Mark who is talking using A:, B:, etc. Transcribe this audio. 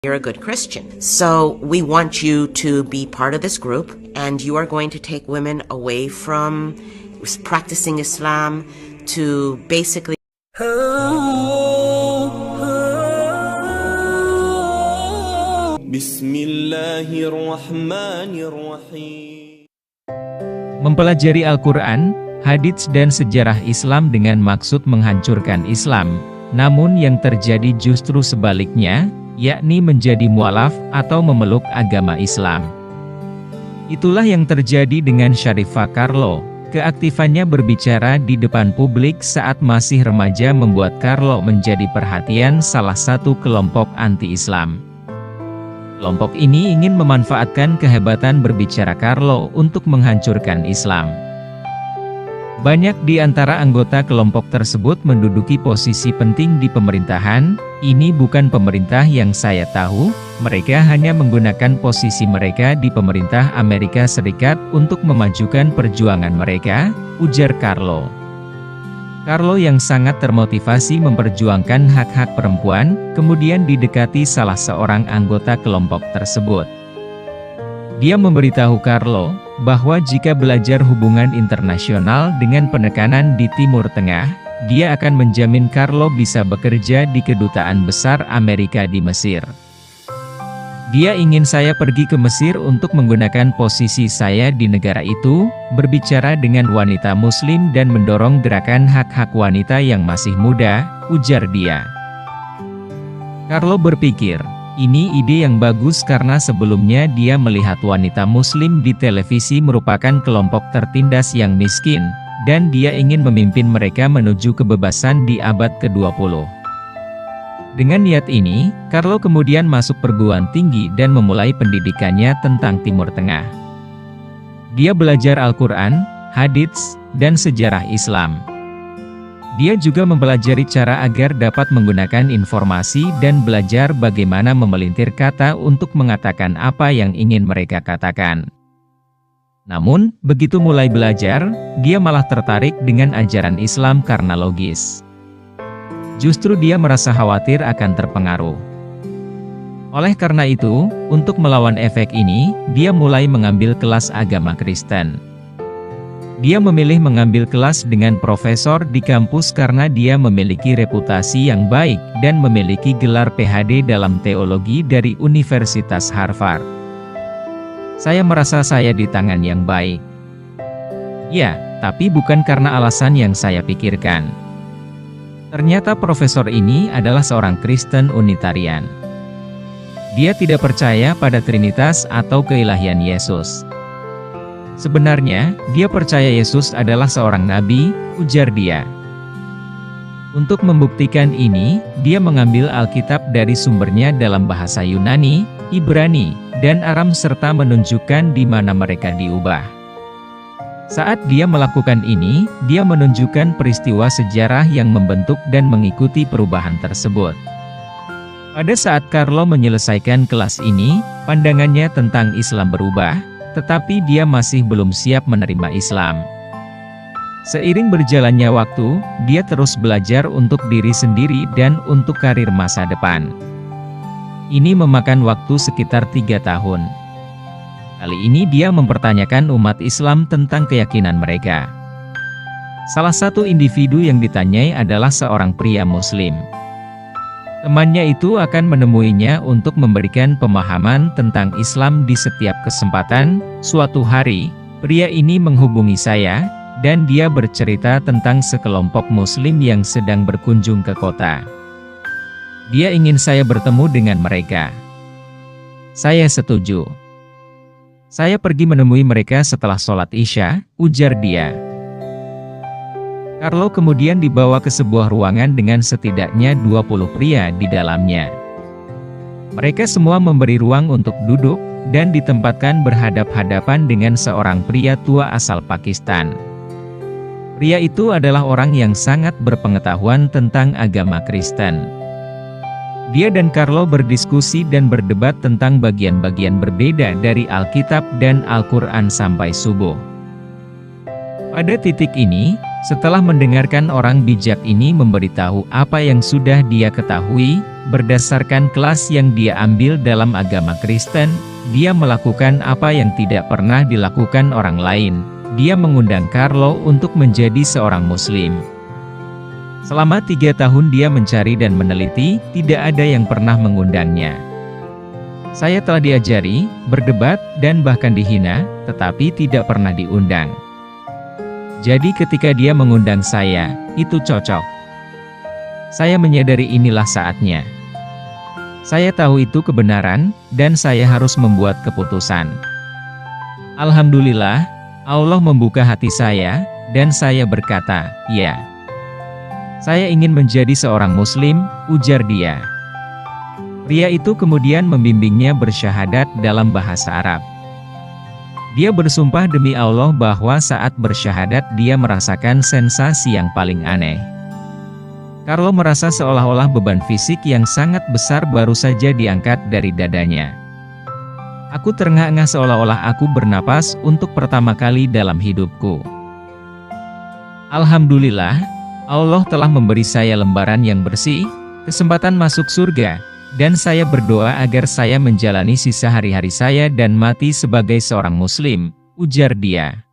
A: you're a good Christian. So we want you to be part of this group, and you are going to take women away from practicing Islam to basically
B: Bismillahirrahmanirrahim.
C: Mempelajari Al-Quran, hadits dan sejarah Islam dengan maksud menghancurkan Islam. Namun yang terjadi justru sebaliknya, yakni menjadi mualaf atau memeluk agama Islam. Itulah yang terjadi dengan Sharifah Carlo. Keaktifannya berbicara di depan publik saat masih remaja membuat Carlo menjadi perhatian salah satu kelompok anti-Islam. Kelompok ini ingin memanfaatkan kehebatan berbicara Carlo untuk menghancurkan Islam. Banyak di antara anggota kelompok tersebut menduduki posisi penting di pemerintahan. Ini bukan pemerintah yang saya tahu, mereka hanya menggunakan posisi mereka di pemerintah Amerika Serikat untuk memajukan perjuangan mereka, ujar Carlo. Carlo yang sangat termotivasi memperjuangkan hak-hak perempuan, kemudian didekati salah seorang anggota kelompok tersebut. Dia memberitahu Carlo bahwa jika belajar hubungan internasional dengan penekanan di Timur Tengah, dia akan menjamin Carlo bisa bekerja di Kedutaan Besar Amerika di Mesir. Dia ingin saya pergi ke Mesir untuk menggunakan posisi saya di negara itu, berbicara dengan wanita Muslim dan mendorong gerakan hak-hak wanita yang masih muda, ujar dia. Carlo berpikir, ini ide yang bagus karena sebelumnya dia melihat wanita Muslim di televisi merupakan kelompok tertindas yang miskin, dan dia ingin memimpin mereka menuju kebebasan di abad ke-20. Dengan niat ini, Carlo kemudian masuk perguruan tinggi dan memulai pendidikannya tentang Timur Tengah. Dia belajar Al-Quran, hadits, dan sejarah Islam. Dia juga mempelajari cara agar dapat menggunakan informasi dan belajar bagaimana memelintir kata untuk mengatakan apa yang ingin mereka katakan. Namun, begitu mulai belajar, dia malah tertarik dengan ajaran Islam karena logis. Justru dia merasa khawatir akan terpengaruh. Oleh karena itu, untuk melawan efek ini, dia mulai mengambil kelas agama Kristen. Dia memilih mengambil kelas dengan profesor di kampus karena dia memiliki reputasi yang baik dan memiliki gelar PhD dalam teologi dari Universitas Harvard. Saya merasa saya di tangan yang baik. Ya, tapi bukan karena alasan yang saya pikirkan. Ternyata profesor ini adalah seorang Kristen Unitarian. Dia tidak percaya pada Trinitas atau keilahian Yesus. Sebenarnya, dia percaya Yesus adalah seorang nabi, ujar dia. Untuk membuktikan ini, dia mengambil Alkitab dari sumbernya dalam bahasa Yunani, Ibrani, dan Aram serta menunjukkan di mana mereka diubah. Saat dia melakukan ini, dia menunjukkan peristiwa sejarah yang membentuk dan mengikuti perubahan tersebut. Pada saat Carlo menyelesaikan kelas ini, pandangannya tentang Islam berubah, tetapi dia masih belum siap menerima Islam. Seiring berjalannya waktu, dia terus belajar untuk diri sendiri dan untuk karir masa depan. Ini memakan waktu sekitar 3 tahun. Kali ini dia mempertanyakan umat Islam tentang keyakinan mereka. Salah satu individu yang ditanyai adalah seorang pria Muslim. Temannya itu akan menemuinya untuk memberikan pemahaman tentang Islam di setiap kesempatan. Suatu hari, pria ini menghubungi saya, dan dia bercerita tentang sekelompok Muslim yang sedang berkunjung ke kota. Dia ingin saya bertemu dengan mereka. Saya setuju. Saya pergi menemui mereka setelah sholat Isya, ujar dia. Carlo kemudian dibawa ke sebuah ruangan dengan setidaknya 20 pria di dalamnya. Mereka semua memberi ruang untuk duduk, dan ditempatkan berhadap-hadapan dengan seorang pria tua asal Pakistan. Pria itu adalah orang yang sangat berpengetahuan tentang agama Kristen. Dia dan Carlo berdiskusi dan berdebat tentang bagian-bagian berbeda dari Alkitab dan Al-Quran sampai subuh. Pada titik ini, Setelah mendengarkan orang bijak ini memberitahu apa yang sudah dia ketahui, berdasarkan kelas yang dia ambil dalam agama Kristen, dia melakukan apa yang tidak pernah dilakukan orang lain. Dia mengundang Carlo untuk menjadi seorang Muslim. Selama 3 tahun dia mencari dan meneliti, tidak ada yang pernah mengundangnya. Saya telah diajari, berdebat, dan bahkan dihina, tetapi tidak pernah diundang. Jadi ketika dia mengundang saya, itu cocok. Saya menyadari inilah saatnya. Saya tahu itu kebenaran, dan saya harus membuat keputusan. Alhamdulillah, Allah membuka hati saya, dan saya berkata, ya. Saya ingin menjadi seorang Muslim, ujar dia. Pria itu kemudian membimbingnya bersyahadat dalam bahasa Arab. Dia bersumpah demi Allah bahwa saat bersyahadat dia merasakan sensasi yang paling aneh. Carlo merasa seolah-olah beban fisik yang sangat besar baru saja diangkat dari dadanya. Aku terengah-engah seolah-olah aku bernapas untuk pertama kali dalam hidupku. Alhamdulillah, Allah telah memberi saya lembaran yang bersih, kesempatan masuk surga. Dan saya berdoa agar saya menjalani sisa hari-hari saya dan mati sebagai seorang Muslim, ujar dia.